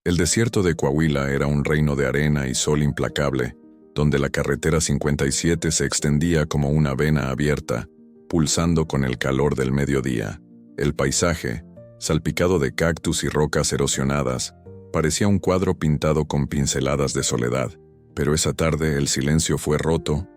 El desierto de Coahuila era un reino de arena y sol implacable, donde la carretera 57 se extendía como una vena abierta, pulsando con el calor del mediodía. El paisaje, salpicado de cactus y rocas erosionadas, parecía un cuadro pintado con pinceladas de soledad, pero esa tarde el silencio fue roto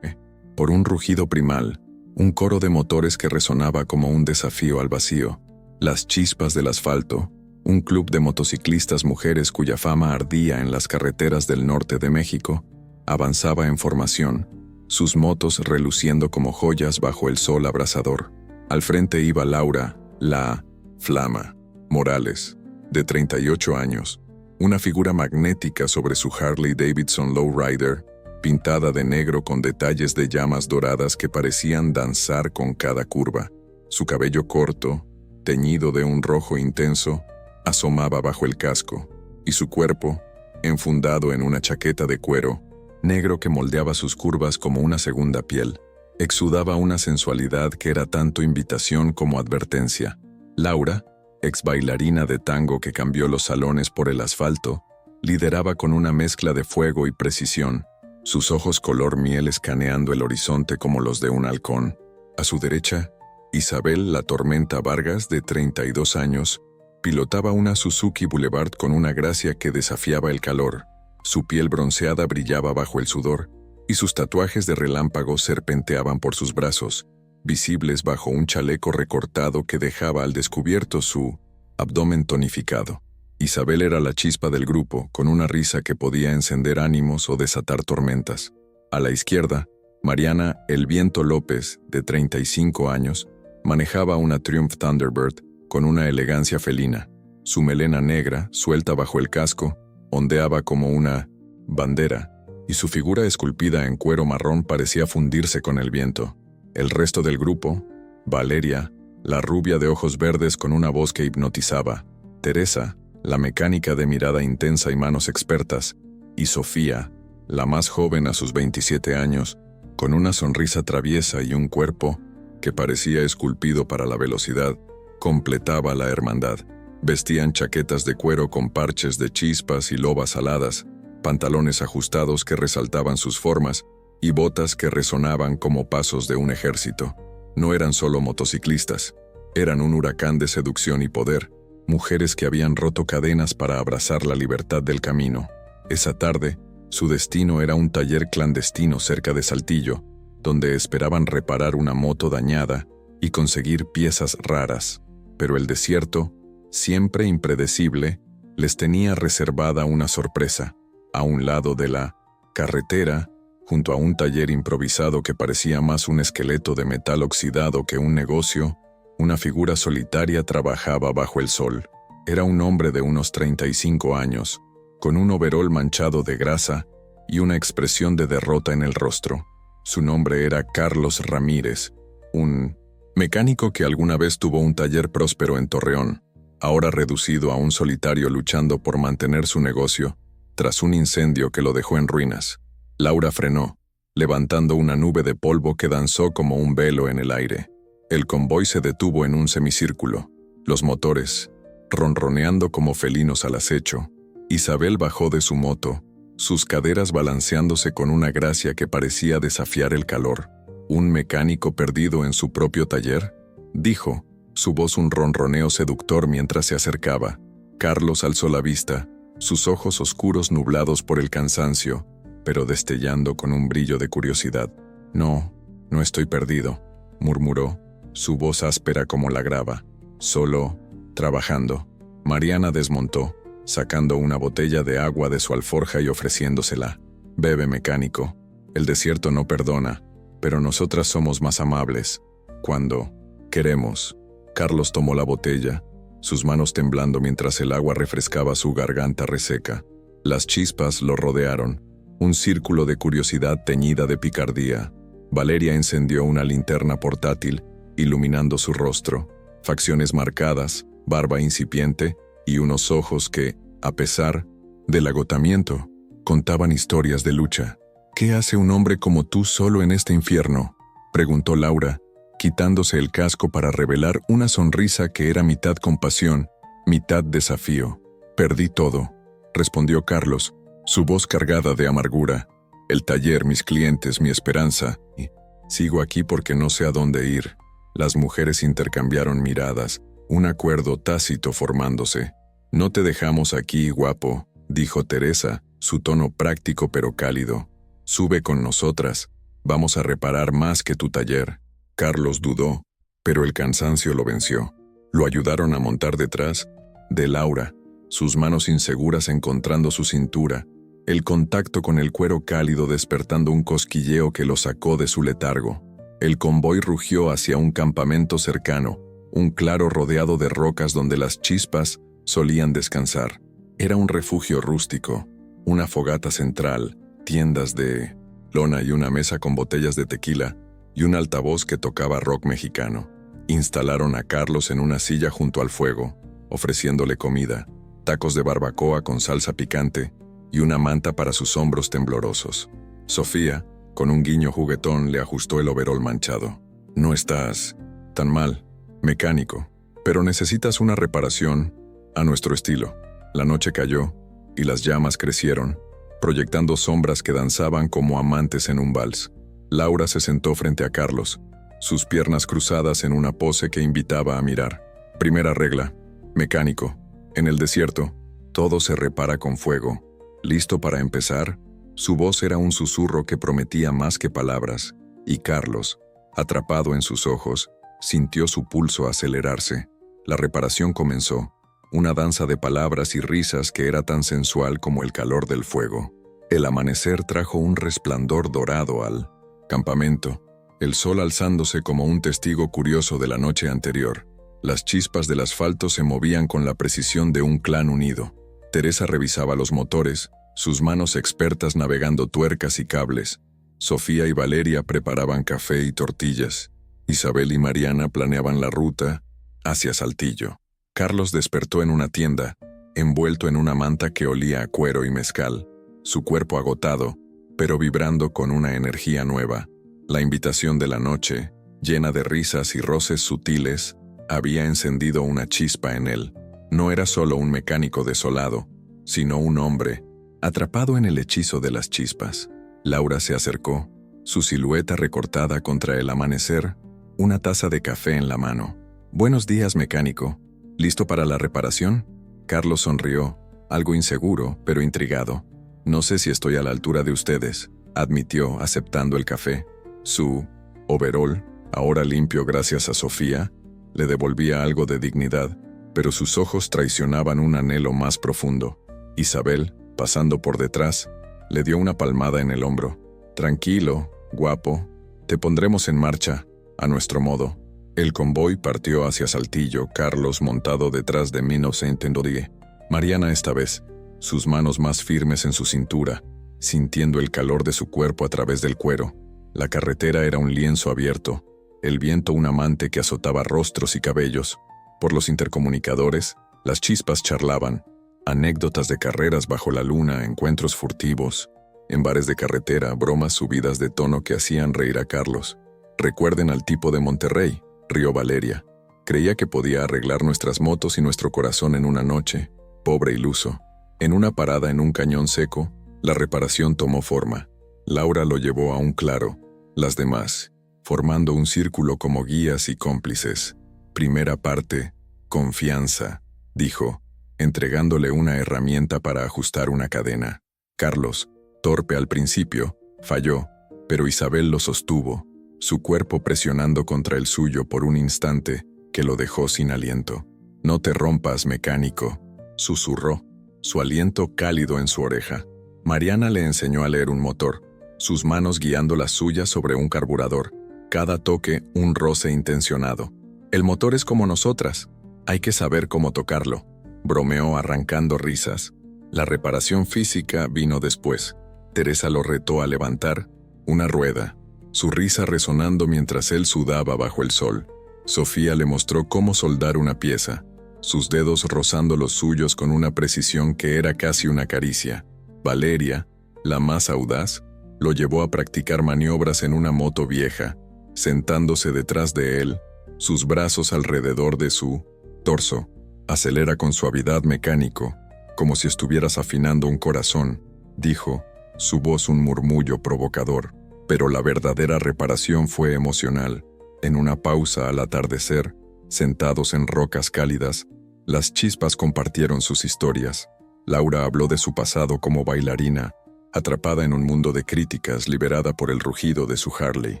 por un rugido primal, un coro de motores que resonaba como un desafío al vacío, las chispas del asfalto, un club de motociclistas mujeres cuya fama ardía en las carreteras del norte de México, avanzaba en formación, sus motos reluciendo como joyas bajo el sol abrasador. Al frente iba Laura, la Flama Morales, de 38 años, una figura magnética sobre su Harley Davidson Lowrider, pintada de negro con detalles de llamas doradas que parecían danzar con cada curva. Su cabello corto, teñido de un rojo intenso, asomaba bajo el casco, y su cuerpo, enfundado en una chaqueta de cuero, negro que moldeaba sus curvas como una segunda piel, exudaba una sensualidad que era tanto invitación como advertencia. Laura, ex bailarina de tango que cambió los salones por el asfalto, lideraba con una mezcla de fuego y precisión, sus ojos color miel escaneando el horizonte como los de un halcón. A su derecha, Isabel La Tormenta Vargas, de 32 años, pilotaba una Suzuki Boulevard con una gracia que desafiaba el calor. Su piel bronceada brillaba bajo el sudor, y sus tatuajes de relámpagos serpenteaban por sus brazos, visibles bajo un chaleco recortado que dejaba al descubierto su abdomen tonificado. Isabel era la chispa del grupo, con una risa que podía encender ánimos o desatar tormentas. A la izquierda, Mariana El Viento López, de 35 años, manejaba una Triumph Thunderbird con una elegancia felina. Su melena negra, suelta bajo el casco, ondeaba como una bandera, y su figura esculpida en cuero marrón parecía fundirse con el viento. El resto del grupo, Valeria, la rubia de ojos verdes con una voz que hipnotizaba, Teresa, la mecánica de mirada intensa y manos expertas, y Sofía, la más joven a sus 27 años, con una sonrisa traviesa y un cuerpo que parecía esculpido para la velocidad, completaba la hermandad. Vestían chaquetas de cuero con parches de chispas y lobas aladas, pantalones ajustados que resaltaban sus formas y botas que resonaban como pasos de un ejército. No eran solo motociclistas, eran un huracán de seducción y poder, mujeres que habían roto cadenas para abrazar la libertad del camino. Esa tarde, su destino era un taller clandestino cerca de Saltillo, donde esperaban reparar una moto dañada y conseguir piezas raras. Pero el desierto, siempre impredecible, les tenía reservada una sorpresa. A un lado de la carretera, junto a un taller improvisado que parecía más un esqueleto de metal oxidado que un negocio, una figura solitaria trabajaba bajo el sol. Era un hombre de unos 35 años, con un overol manchado de grasa y una expresión de derrota en el rostro. Su nombre era Carlos Ramírez, un mecánico que alguna vez tuvo un taller próspero en Torreón, ahora reducido a un solitario luchando por mantener su negocio, tras un incendio que lo dejó en ruinas. Laura frenó, levantando una nube de polvo que danzó como un velo en el aire. El convoy se detuvo en un semicírculo, los motores, ronroneando como felinos al acecho. Isabel bajó de su moto, sus caderas balanceándose con una gracia que parecía desafiar el calor. ¿Un mecánico perdido en su propio taller?, dijo, su voz un ronroneo seductor mientras se acercaba. Carlos alzó la vista, sus ojos oscuros nublados por el cansancio, pero destellando con un brillo de curiosidad. No estoy perdido, murmuró, su voz áspera como la grava. Solo, trabajando. Mariana desmontó, sacando una botella de agua de su alforja y ofreciéndosela. Bebe, mecánico. El desierto no perdona, pero nosotras somos más amables. Cuando queremos. Carlos tomó la botella, sus manos temblando mientras el agua refrescaba su garganta reseca. Las chispas lo rodearon, un círculo de curiosidad teñida de picardía. Valeria encendió una linterna portátil, iluminando su rostro, facciones marcadas, barba incipiente y unos ojos que, a pesar del agotamiento, contaban historias de lucha. ¿Qué hace un hombre como tú solo en este infierno?, preguntó Laura, quitándose el casco para revelar una sonrisa que era mitad compasión, mitad desafío. Perdí todo. respondió Carlos, su voz cargada de amargura. El taller, mis clientes, mi esperanza. Y sigo aquí porque no sé a dónde ir. Las mujeres intercambiaron miradas, un acuerdo tácito formándose. No te dejamos aquí, guapo, dijo Teresa, su tono práctico pero cálido. Sube con nosotras. Vamos a reparar más que tu taller. Carlos dudó, pero el cansancio lo venció. Lo ayudaron a montar detrás de Laura, sus manos inseguras encontrando su cintura, el contacto con el cuero cálido despertando un cosquilleo que lo sacó de su letargo. El convoy rugió hacia un campamento cercano, un claro rodeado de rocas donde las chispas solían descansar. Era un refugio rústico, una fogata central, tiendas de lona y una mesa con botellas de tequila y un altavoz que tocaba rock mexicano. Instalaron a Carlos en una silla junto al fuego, ofreciéndole comida, tacos de barbacoa con salsa picante y una manta para sus hombros temblorosos. Sofía, con un guiño juguetón, le ajustó el overol manchado. No estás tan mal, mecánico, pero necesitas una reparación a nuestro estilo. La noche cayó y las llamas crecieron, proyectando sombras que danzaban como amantes en un vals. Laura se sentó frente a Carlos, sus piernas cruzadas en una pose que invitaba a mirar. Primera regla, mecánico. En el desierto, todo se repara con fuego. ¿Listo para empezar? Su voz era un susurro que prometía más que palabras, y Carlos, atrapado en sus ojos, sintió su pulso acelerarse. La reparación comenzó, una danza de palabras y risas que era tan sensual como el calor del fuego. El amanecer trajo un resplandor dorado al campamento, el sol alzándose como un testigo curioso de la noche anterior. Las chispas del asfalto se movían con la precisión de un clan unido. Teresa revisaba los motores, sus manos expertas navegando tuercas y cables. Sofía y Valeria preparaban café y tortillas. Isabel y Mariana planeaban la ruta hacia Saltillo. Carlos despertó en una tienda, envuelto en una manta que olía a cuero y mezcal, su cuerpo agotado, pero vibrando con una energía nueva. La invitación de la noche, llena de risas y roces sutiles, había encendido una chispa en él. No era solo un mecánico desolado, sino un hombre, atrapado en el hechizo de las chispas. Laura se acercó, su silueta recortada contra el amanecer, una taza de café en la mano. «Buenos días, mecánico. ¿Listo para la reparación?» Carlos sonrió, algo inseguro, pero intrigado. «No sé si estoy a la altura de ustedes», admitió, aceptando el café. Su overol, ahora limpio gracias a Sofía, le devolvía algo de dignidad, pero sus ojos traicionaban un anhelo más profundo. Isabel, pasando por detrás, le dio una palmada en el hombro. «Tranquilo, guapo, te pondremos en marcha, a nuestro modo». El convoy partió hacia Saltillo, Carlos montado detrás de Mino Saint-Endodie. Mariana esta vez, sus manos más firmes en su cintura, sintiendo el calor de su cuerpo a través del cuero. La carretera era un lienzo abierto, el viento un amante que azotaba rostros y cabellos. Por los intercomunicadores, las chispas charlaban, anécdotas de carreras bajo la luna, encuentros furtivos. En bares de carretera, bromas subidas de tono que hacían reír a Carlos. «Recuerden al tipo de Monterrey», rió Valeria. «Creía que podía arreglar nuestras motos y nuestro corazón en una noche, pobre iluso». En una parada en un cañón seco, la reparación tomó forma. Laura lo llevó a un claro, las demás, formando un círculo como guías y cómplices. «Primera parte, confianza», dijo, entregándole una herramienta para ajustar una cadena. Carlos, torpe al principio, falló, pero Isabel lo sostuvo, su cuerpo presionando contra el suyo por un instante que lo dejó sin aliento. «No te rompas, mecánico», susurró, su aliento cálido en su oreja. Mariana le enseñó a leer un motor, sus manos guiando las suyas sobre un carburador, cada toque un roce intencionado. «El motor es como nosotras, hay que saber cómo tocarlo», bromeó arrancando risas. La reparación física vino después. Teresa lo retó a levantar una rueda, su risa resonando mientras él sudaba bajo el sol. Sofía le mostró cómo soldar una pieza, sus dedos rozando los suyos con una precisión que era casi una caricia. Valeria, la más audaz, lo llevó a practicar maniobras en una moto vieja, sentándose detrás de él, sus brazos alrededor de su torso. «Acelera con suavidad, mecánico. como si estuvieras afinando un corazón, dijo, su voz un murmullo provocador. Pero la verdadera reparación fue emocional. En una pausa al atardecer, sentados en rocas cálidas, las chispas compartieron sus historias. Laura habló de su pasado como bailarina, atrapada en un mundo de críticas liberada por el rugido de su Harley.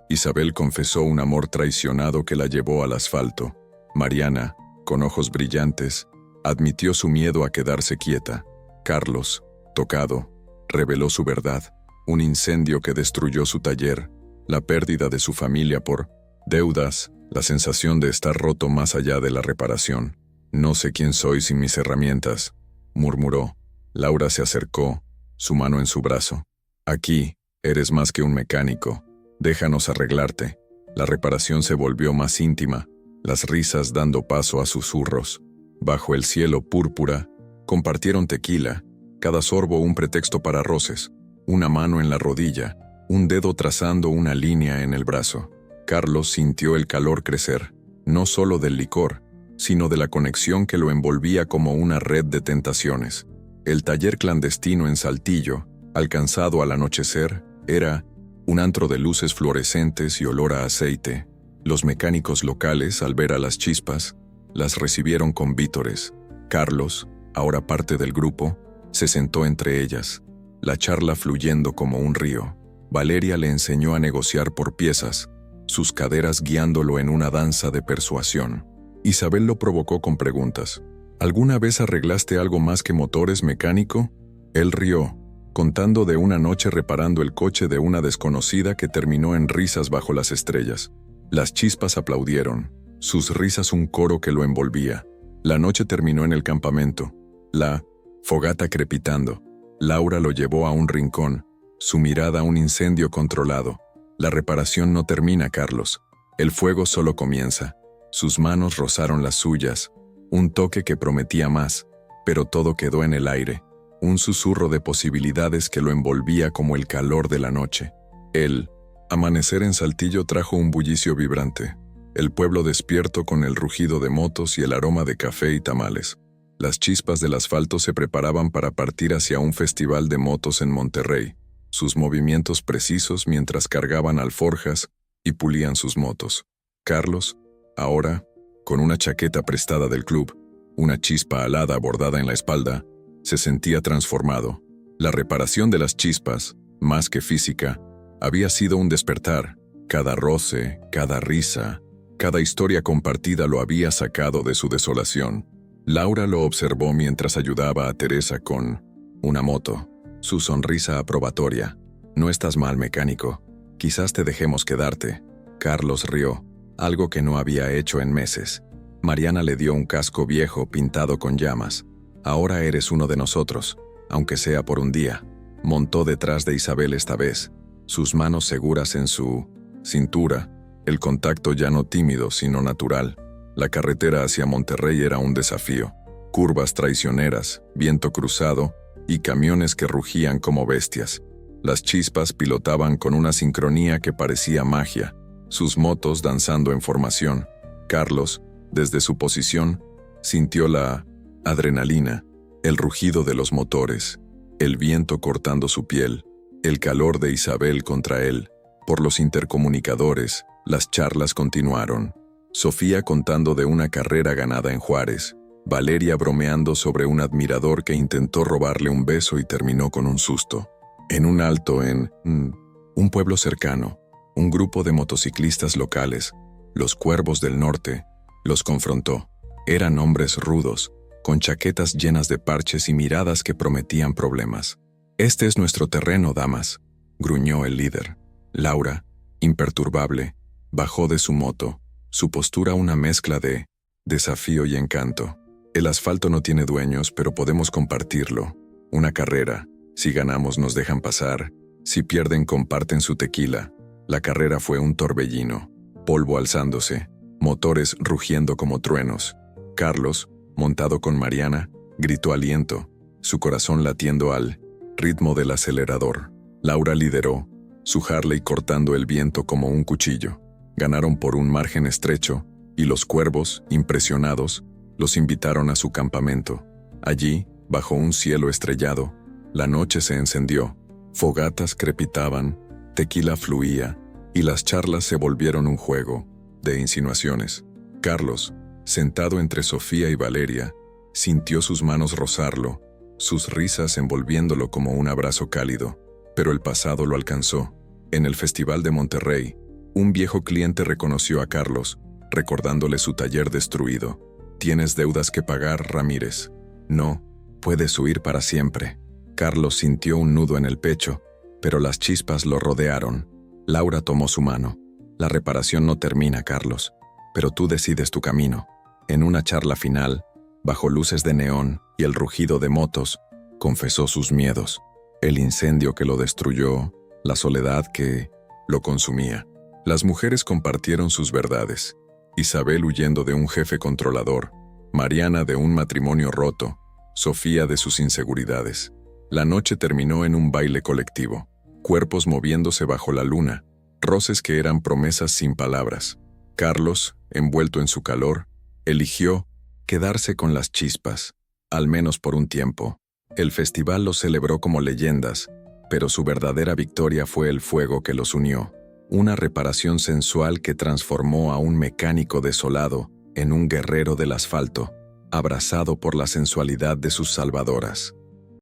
Isabel confesó un amor traicionado que la llevó al asfalto. Mariana, con ojos brillantes, admitió su miedo a quedarse quieta. Carlos, tocado, reveló su verdad, un incendio que destruyó su taller, la pérdida de su familia por deudas, la sensación de estar roto más allá de la reparación. No sé quién soy sin mis herramientas, murmuró. Laura se acercó, su mano en su brazo. Aquí, eres más que un mecánico. Déjanos arreglarte. La reparación se volvió más íntima, las risas dando paso a susurros. Bajo el cielo púrpura, compartieron tequila, cada sorbo un pretexto para roces, una mano en la rodilla, un dedo trazando una línea en el brazo. Carlos sintió el calor crecer, no solo del licor, sino de la conexión que lo envolvía como una red de tentaciones. El taller clandestino en Saltillo, alcanzado al anochecer, era un antro de luces fluorescentes y olor a aceite. Los mecánicos locales, al ver a las chispas, las recibieron con vítores. Carlos, ahora parte del grupo, se sentó entre ellas, la charla fluyendo como un río. Valeria le enseñó a negociar por piezas, sus caderas guiándolo en una danza de persuasión. Isabel lo provocó con preguntas. ¿Alguna vez arreglaste algo más que motores, mecánico? Él rió, contando de una noche reparando el coche de una desconocida que terminó en risas bajo las estrellas. Las chispas aplaudieron, sus risas un coro que lo envolvía. La noche terminó en el campamento, la fogata crepitando. Laura lo llevó a un rincón, su mirada un incendio controlado. La reparación no termina, Carlos. El fuego solo comienza. Sus manos rozaron las suyas, un toque que prometía más, pero todo quedó en el aire, un susurro de posibilidades que lo envolvía como el calor de la noche. El amanecer en Saltillo trajo un bullicio vibrante, el pueblo despierto con el rugido de motos y el aroma de café y tamales. Las chispas del asfalto se preparaban para partir hacia un festival de motos en Monterrey, sus movimientos precisos mientras cargaban alforjas y pulían sus motos. Carlos, ahora, con una chaqueta prestada del club, una chispa alada bordada en la espalda, se sentía transformado. La reparación de las chispas, más que física, había sido un despertar. Cada roce, cada risa, cada historia compartida lo había sacado de su desolación. Laura lo observó mientras ayudaba a Teresa con una moto, su sonrisa aprobatoria. No estás mal, mecánico. Quizás te dejemos quedarte. Carlos rió, algo que no había hecho en meses. Mariana le dio un casco viejo pintado con llamas. Ahora eres uno de nosotros, aunque sea por un día. Montó detrás de Isabel esta vez, sus manos seguras en su cintura, el contacto ya no tímido sino natural. La carretera hacia Monterrey era un desafío. Curvas traicioneras, viento cruzado y camiones que rugían como bestias. Las chispas pilotaban con una sincronía que parecía magia, sus motos danzando en formación. Carlos, desde su posición, sintió la adrenalina, el rugido de los motores, el viento cortando su piel, el calor de Isabel contra él. Por los intercomunicadores, las charlas continuaron. Sofía contando de una carrera ganada en Juárez, Valeria bromeando sobre un admirador que intentó robarle un beso y terminó con un susto. En un alto en un pueblo cercano, un grupo de motociclistas locales, los Cuervos del Norte, los confrontó. Eran hombres rudos, con chaquetas llenas de parches y miradas que prometían problemas. «Este es nuestro terreno, damas», gruñó el líder. Laura, imperturbable, bajó de su moto, su postura una mezcla de desafío y encanto. «El asfalto no tiene dueños, pero podemos compartirlo. Una carrera. Si ganamos nos dejan pasar. Si pierden comparten su tequila». La carrera fue un torbellino. Polvo alzándose, motores rugiendo como truenos. Carlos, montado con Mariana, gritó aliento, su corazón latiendo al ritmo del acelerador. Laura lideró, su Harley cortando el viento como un cuchillo. Ganaron por un margen estrecho, y los Cuervos, impresionados, los invitaron a su campamento. Allí, Bajo un cielo estrellado, la noche se encendió, fogatas crepitaban, tequila fluía, y las charlas se volvieron un juego de insinuaciones. Carlos, sentado entre Sofía y Valeria, sintió sus manos rozarlo, sus risas envolviéndolo como un abrazo cálido. Pero el pasado lo alcanzó. En el Festival de Monterrey, un viejo cliente reconoció a Carlos, recordándole su taller destruido. «Tienes deudas que pagar, Ramírez. No, puedes huir para siempre». Carlos sintió un nudo en el pecho, pero las chispas lo rodearon. Laura tomó su mano. «La reparación no termina, Carlos, pero tú decides tu camino». En una charla final, bajo luces de neón y el rugido de motos, confesó sus miedos. El incendio que lo destruyó, la soledad que lo consumía. Las mujeres compartieron sus verdades. Isabel huyendo de un jefe controlador, Mariana de un matrimonio roto, Sofía de sus inseguridades. La noche terminó en un baile colectivo, cuerpos moviéndose bajo la luna, roces que eran promesas sin palabras. Carlos, envuelto en su calor, eligió quedarse con las chispas, al menos por un tiempo. El festival los celebró como leyendas, pero su verdadera victoria fue el fuego que los unió. Una reparación sensual que transformó a un mecánico desolado en un guerrero del asfalto, abrazado por la sensualidad de sus salvadoras.